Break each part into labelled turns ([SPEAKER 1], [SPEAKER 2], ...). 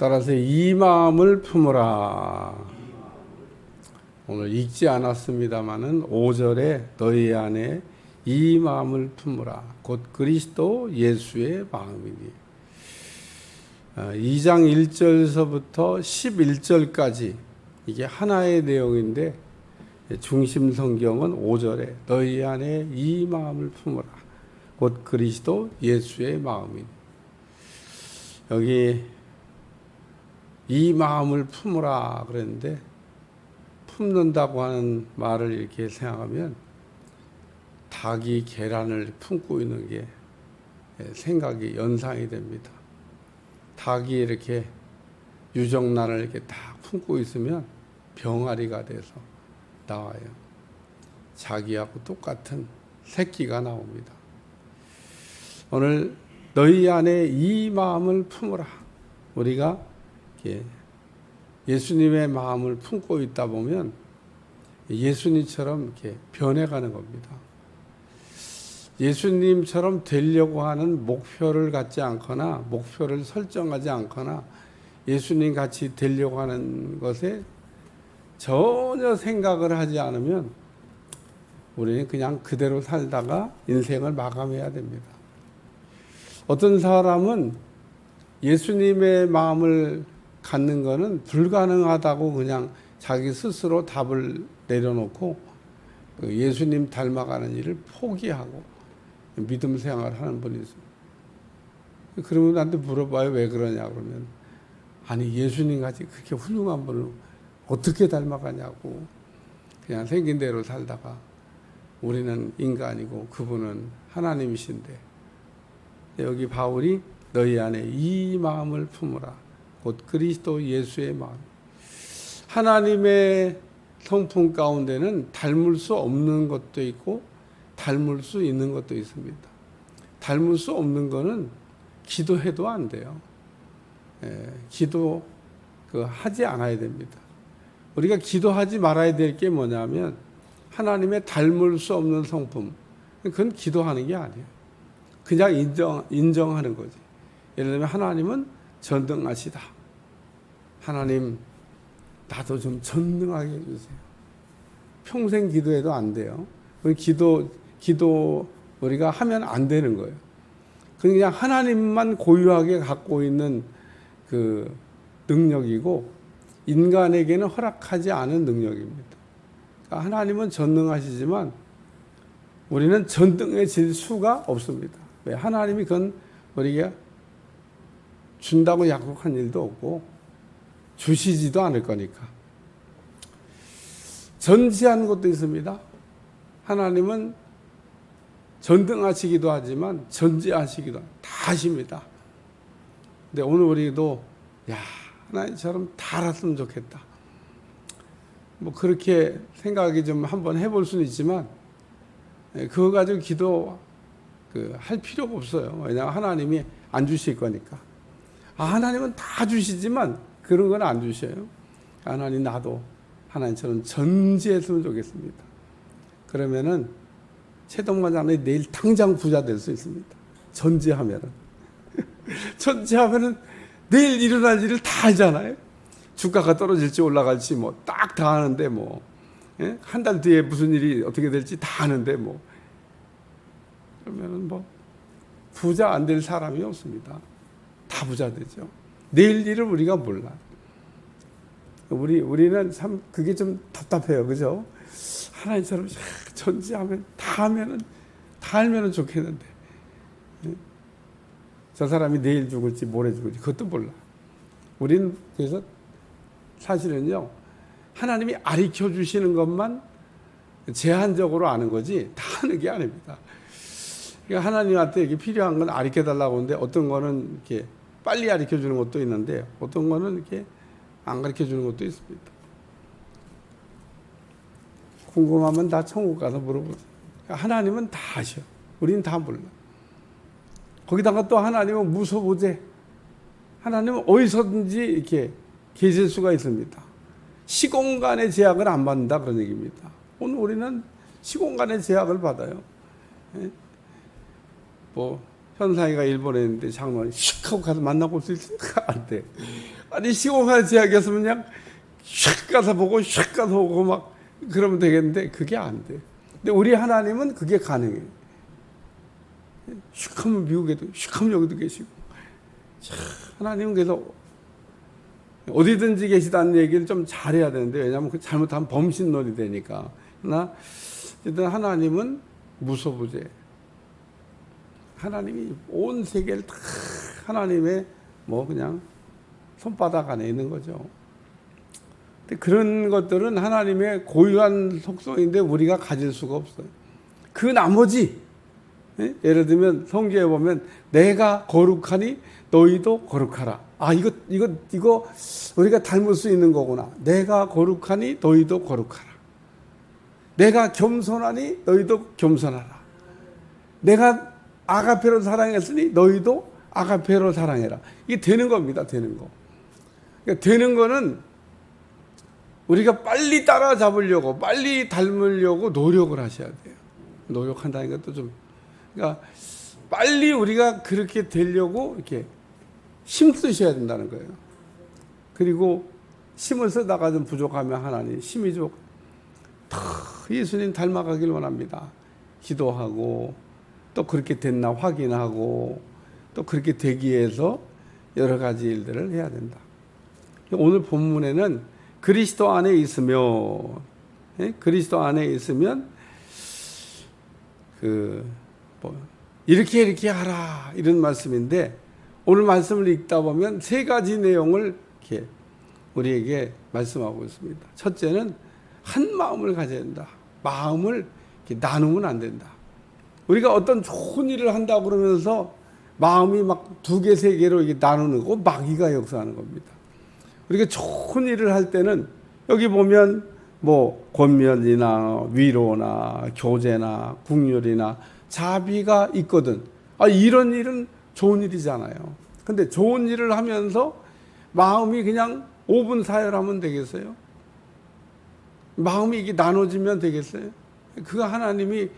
[SPEAKER 1] 따라서 이 마음을 품으라. 오늘 읽지 않았습니다마는 5절에 너희 안에 이 마음을 품으라. 곧 그리스도 예수의 마음이니. 2장 1절서부터 11절까지 이게 하나의 내용인데 중심 성경은 5절에 너희 안에 이 마음을 품으라. 곧 그리스도 예수의 마음이니. 여기 이 마음을 품으라 그랬는데 품는다고 하는 말을 이렇게 생각하면 닭이 계란을 품고 있는 게 생각이 연상이 됩니다. 닭이 이렇게 유정란을 이렇게 딱 품고 있으면 병아리가 돼서 나와요. 자기하고 똑같은 새끼가 나옵니다. 오늘 너희 안에 이 마음을 품으라. 우리가 예수님의 마음을 품고 있다 보면 예수님처럼 이렇게 변해가는 겁니다. 예수님처럼 되려고 하는 목표를 갖지 않거나 목표를 설정하지 않거나 예수님 같이 되려고 하는 것에 전혀 생각을 하지 않으면 우리는 그냥 그대로 살다가 인생을 마감해야 됩니다. 어떤 사람은 예수님의 마음을 갖는 것은 불가능하다고 그냥 자기 스스로 답을 내려놓고 예수님 닮아가는 일을 포기하고 믿음 생활을 하는 분이 있습니다. 그러면 나한테 물어봐요. 왜 그러냐 그러면 아니 예수님 같이 그렇게 훌륭한 분을 어떻게 닮아가냐고 그냥 생긴 대로 살다가 우리는 인간이고 그분은 하나님이신데 여기 바울이 너희 안에 이 마음을 품으라. 곧 그리스도 예수의 마음. 하나님의 성품 가운데는 닮을 수 없는 것도 있고 닮을 수 있는 것도 있습니다. 닮을 수 없는 거는 기도해도 안 돼요. 기도 하지 않아야 됩니다. 우리가 기도하지 말아야 될 게 뭐냐면 하나님의 닮을 수 없는 성품. 그건 기도하는 게 아니에요. 그냥 인정하는 거지. 예를 들면 하나님은 전능하시다. 하나님 나도 좀 전능하게 해주세요. 평생 기도해도 안 돼요. 기도 우리가 하면 안 되는 거예요. 그냥 하나님만 고유하게 갖고 있는 그 능력이고 인간에게는 허락하지 않은 능력입니다. 그러니까 하나님은 전능하시지만 우리는 전능해질 수가 없습니다. 왜? 하나님이 그건 우리가 준다고 약속한 일도 없고 주시지도 않을 거니까. 전지한 것도 있습니다. 하나님은 전등하시기도 하지만 전지하시기도 다 하십니다. 근데 오늘 우리도 하나님처럼 다 알았으면 좋겠다. 뭐 그렇게 생각이 좀 한번 해볼 수는 있지만 그거 가지고 기도 할 필요가 없어요. 왜냐하면 하나님이 안 주실 거니까. 하나님은 다 주시지만 그런 건 안 주셔요. 하나님 나도 하나님처럼 전지했으면 좋겠습니다. 그러면은 최동만 장로님 내일 당장 부자 될 수 있습니다. 전지하면은. 전지하면은 내일 일어날 일을 다 알잖아요. 주가가 떨어질지 올라갈지 뭐 딱 다 아는데 한 달 뒤에 무슨 일이 어떻게 될지 다 아는데 그러면은 부자 안 될 사람이 없습니다. 다 부자 되죠. 내일 일을 우리가 몰라. 우리는 참 그게 좀 답답해요. 그죠? 하나님처럼 전지하면 다 알면은 좋겠는데. 저 사람이 내일 죽을지 모레 죽을지 그것도 몰라. 우리는 그래서 사실은요. 하나님이 가르쳐 주시는 것만 제한적으로 아는 거지 다 아는 게 아닙니다. 그러니까 하나님한테 이게 필요한 건 가르쳐 달라고 하는데 어떤 거는 이렇게 빨리 가르쳐 주는 것도 있는데 어떤 거는 이렇게 안 가르쳐 주는 것도 있습니다. 궁금하면 다 천국 가서 물어보세요. 하나님은 다 아셔. 우리는 다 몰라. 거기다가 또 하나님은 무소부재. 하나님은 어디서든지 이렇게 계실 수가 있습니다. 시공간의 제약을 안 받는다 그런 얘기입니다. 오늘 우리는 시공간의 제약을 받아요. 현상이가 일본에 있는데 장로님 슉 하고 가서 만나볼 수 있을까? 안 돼. 아니 시공할 제약이었으면 그냥 샥 가서 보고 샥 가서 오고 막 그러면 되겠는데 그게 안 돼. 근데 우리 하나님은 그게 가능해요. 슉 하면 미국에도 슉 하면 여기도 계시고. 하나님은 그래서 어디든지 계시다는 얘기를 좀 잘해야 되는데, 왜냐하면 그 잘못하면 범신론이 되니까. 그러나 어쨌든 하나님은 무소부재. 하나님이 온 세계를 다 하나님의 뭐 그냥 손바닥 안에 있는 거죠. 근데 그런 것들은 하나님의 고유한 속성인데 우리가 가질 수가 없어요. 그 나머지, 예를 들면 성경에 보면 내가 거룩하니 너희도 거룩하라. 아, 이거 우리가 닮을 수 있는 거구나. 내가 거룩하니 너희도 거룩하라. 내가 겸손하니 너희도 겸손하라. 내가 아가페로 사랑했으니 너희도 아가페로 사랑해라. 이게 되는 겁니다. 되는 거. 그러니까 되는 거는 우리가 빨리 따라잡으려고, 빨리 닮으려고 노력을 하셔야 돼요. 노력한다는 것도 좀, 그러니까 빨리 우리가 그렇게 되려고 이렇게 힘쓰셔야 된다는 거예요. 그리고 힘을 쓰다가 좀 부족하면 하나님 힘이 좀 예수님 닮아가길 원합니다. 기도하고 또 그렇게 됐나 확인하고 또 그렇게 되기 위해서 여러 가지 일들을 해야 된다. 오늘 본문에는 그리스도 안에 있으면, 그리스도 안에 있으면 이렇게 하라 이런 말씀인데, 오늘 말씀을 읽다 보면 세 가지 내용을 이렇게 우리에게 말씀하고 있습니다. 첫째는 한 마음을 가져야 된다. 마음을 이렇게 나누면 안 된다. 우리가 어떤 좋은 일을 한다 그러면서 마음이 막 두 개, 세 개로 이게 나누는 거, 마귀가 역사하는 겁니다. 우리가 좋은 일을 할 때는 여기 보면 뭐 권면이나 위로나 교제나 국률이나 자비가 있거든. 아, 이런 일은 좋은 일이잖아요. 근데 좋은 일을 하면서 마음이 그냥 5분 사열하면 되겠어요? 마음이 이게 나눠지면 되겠어요? 그거 하나님이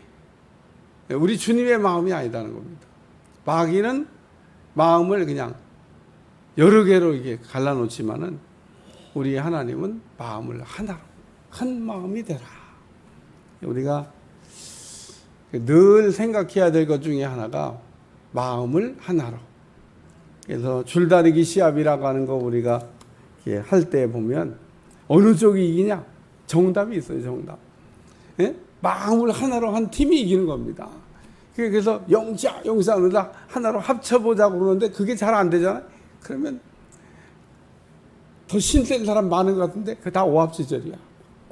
[SPEAKER 1] 우리 주님의 마음이 아니다는 겁니다. 마귀는 마음을 그냥 여러 개로 이게 갈라놓지만은 우리 하나님은 마음을 하나로, 한 마음이 되라. 우리가 늘 생각해야 될 것 중에 하나가 마음을 하나로. 그래서 줄다리기 시합이라고 하는 거 우리가 할 때 보면 어느 쪽이 이기냐? 정답이 있어요, 정답. 예? 마음을 하나로 한 팀이 이기는 겁니다. 그래서 영자 하면서 하나로 합쳐보자고 그러는데 그게 잘 안 되잖아요. 그러면 더 신센 사람 많은 것 같은데 그게 다 오합지졸이야.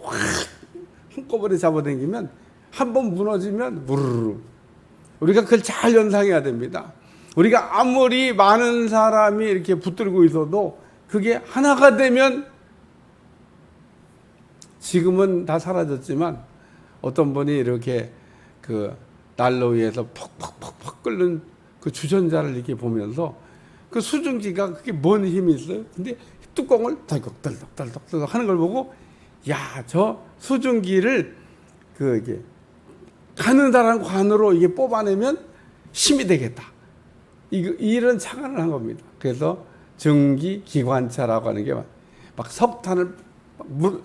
[SPEAKER 1] 확 한꺼번에 잡아당기면 한 번 무너지면 무르르. 우리가 그걸 잘 연상해야 됩니다. 우리가 아무리 많은 사람이 이렇게 붙들고 있어도 그게 하나가 되면, 지금은 다 사라졌지만 어떤 분이 이렇게 그 난로 위에서 퍽퍽퍽퍽 끓는 그 주전자를 이렇게 보면서 그 수증기가 그게 뭔 힘이 있어요? 근데 뚜껑을 덜컥덜컥 하는 걸 보고, 야, 저 수증기를 이게 가느다란 관으로 이게 뽑아내면 힘이 되겠다. 이런 착안을 한 겁니다. 그래서 증기기관차라고 하는 게 막 석탄을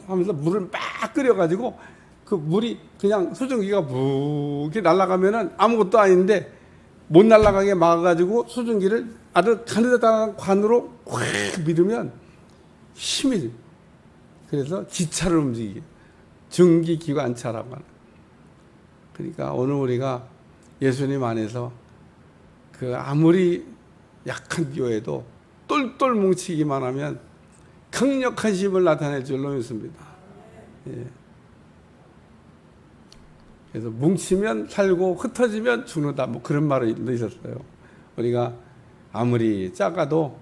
[SPEAKER 1] 하면서 물을 막 끓여가지고 그 물이 그냥 수증기가 이렇게 날아가면은 아무것도 아닌데 못 날아가게 막아가지고 수증기를 아주 가느다란 관으로 확 밀으면 힘이 돼요. 그래서 기차를 움직이게. 증기기관차라고 하는. 그러니까 오늘 우리가 예수님 안에서 그 아무리 약한 교회도 똘똘 뭉치기만 하면 강력한 힘을 나타낼 줄로 믿습니다. 예. 그래서 뭉치면 살고 흩어지면 죽는다. 뭐 그런 말이 있었어요. 우리가 아무리 작아도,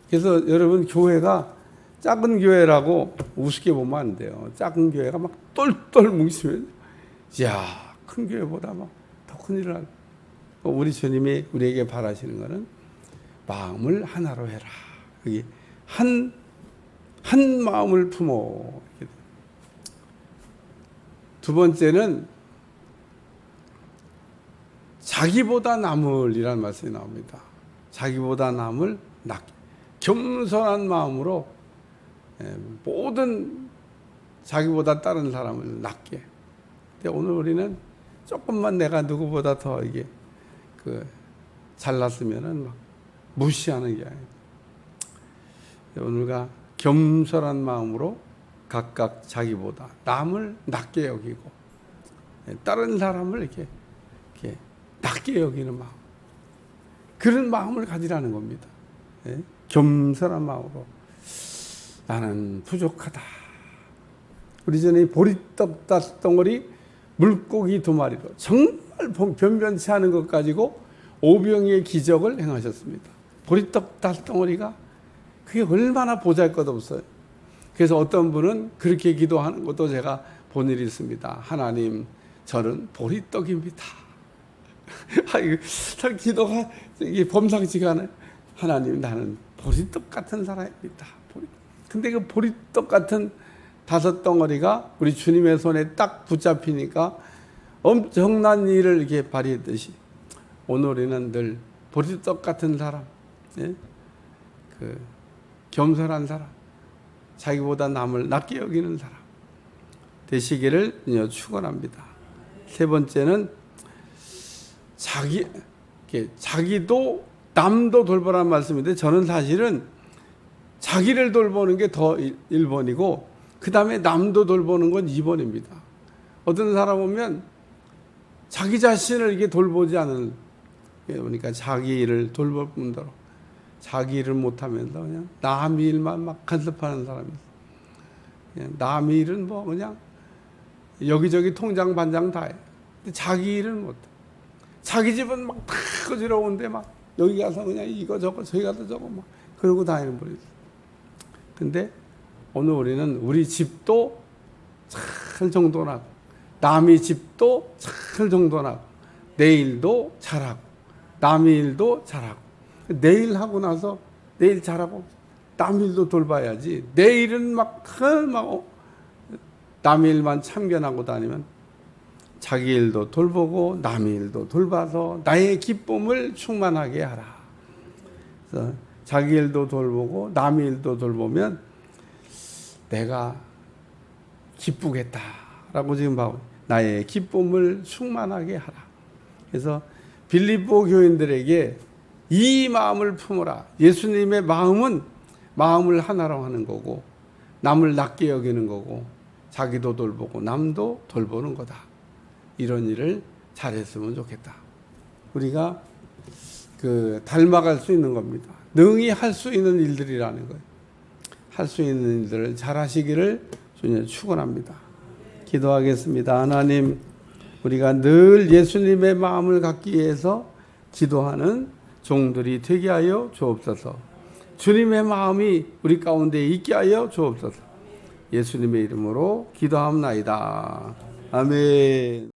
[SPEAKER 1] 그래서 여러분 교회가 작은 교회라고 우습게 보면 안 돼요. 작은 교회가 막 똘똘 뭉치면, 이야, 큰 교회보다 막 더 큰 일을 하는. 우리 주님이 우리에게 바라시는 것은 마음을 하나로 해라. 여기 한 마음을 품어. 두 번째는 자기보다 남을이라는 말씀이 나옵니다. 자기보다 남을 낫게. 겸손한 마음으로 모든 자기보다 다른 사람을 낮게. 근데 오늘 우리는 조금만 내가 누구보다 더 이게 잘났으면은 막 무시하는 게 아니에요. 오늘가 겸손한 마음으로 각각 자기보다 남을 낮게 여기고 다른 사람을 이렇게 낮게 여기는 마음, 그런 마음을 가지라는 겁니다. 겸손한 마음으로 나는 부족하다. 우리 전에 보리떡 5덩어리 물고기 2마리로 정말 변변치 않은 것 가지고 5병의 기적을 행하셨습니다. 보리떡 5덩어리가 그게 얼마나 보잘것없어요. 그래서 어떤 분은 그렇게 기도하는 것도 제가 본 일이 있습니다. 하나님, 저는 보리떡입니다. 참 기도가 범상치가 않아요. 하나님, 나는 보리떡 같은 사람입니다. 근데 그 보리떡 같은 5덩어리가 우리 주님의 손에 딱 붙잡히니까 엄청난 일을 이렇게 발휘했듯이 오늘 우리는 늘 보리떡 같은 사람, 겸손한 사람, 자기보다 남을 낮게 여기는 사람 되시기를 축원합니다. 3번째는 자기도 남도 돌보라는 말씀인데, 저는 사실은 자기를 돌보는 게 더 1번이고 그 다음에 남도 돌보는 건 2번입니다. 어떤 사람 보면 자기 자신을 이게 돌보지 않은, 그러니까 자기 일을 돌볼 뿐더러 자기 일을 못하면서 그냥 남 일만 막 간섭하는 사람이 있어요. 남 일은 뭐 그냥 여기저기 통장 반장 다 해. 근데 자기 일은 못해. 자기 집은 막 다 거지러운데 막 여기 가서 그냥 이거 저거 저기 가서 저거 막 그러고 다니는 분이 있어요. 근데 오늘 우리는 우리 집도 잘 정돈하고 남의 집도 잘 정돈하고 내 일도 잘하고 남의 일도 잘하고, 내일 하고 나서 내일 잘하고 남 일도 돌봐야지. 내 일은 막 남의 일만 참견하고 다니면 자기 일도 돌보고 남의 일도 돌봐서 나의 기쁨을 충만하게 하라. 그래서 자기 일도 돌보고 남의 일도 돌보면 내가 기쁘겠다라고 지금 하고, 나의 기쁨을 충만하게 하라. 그래서 빌립보 교인들에게 이 마음을 품어라. 예수님의 마음은 마음을 하나로 하는 거고 남을 낮게 여기는 거고 자기도 돌보고 남도 돌보는 거다. 이런 일을 잘했으면 좋겠다. 우리가 닮아갈 수 있는 겁니다. 능히 할 수 있는 일들이라는 거예요. 할 수 있는 일들을 잘 하시기를 주님 축원합니다. 기도하겠습니다. 하나님, 우리가 늘 예수님의 마음을 갖기 위해서 기도하는 종들이 되게 하여 주옵소서. 주님의 마음이 우리 가운데 있게 하여 주옵소서. 예수님의 이름으로 기도합나이다. 아멘.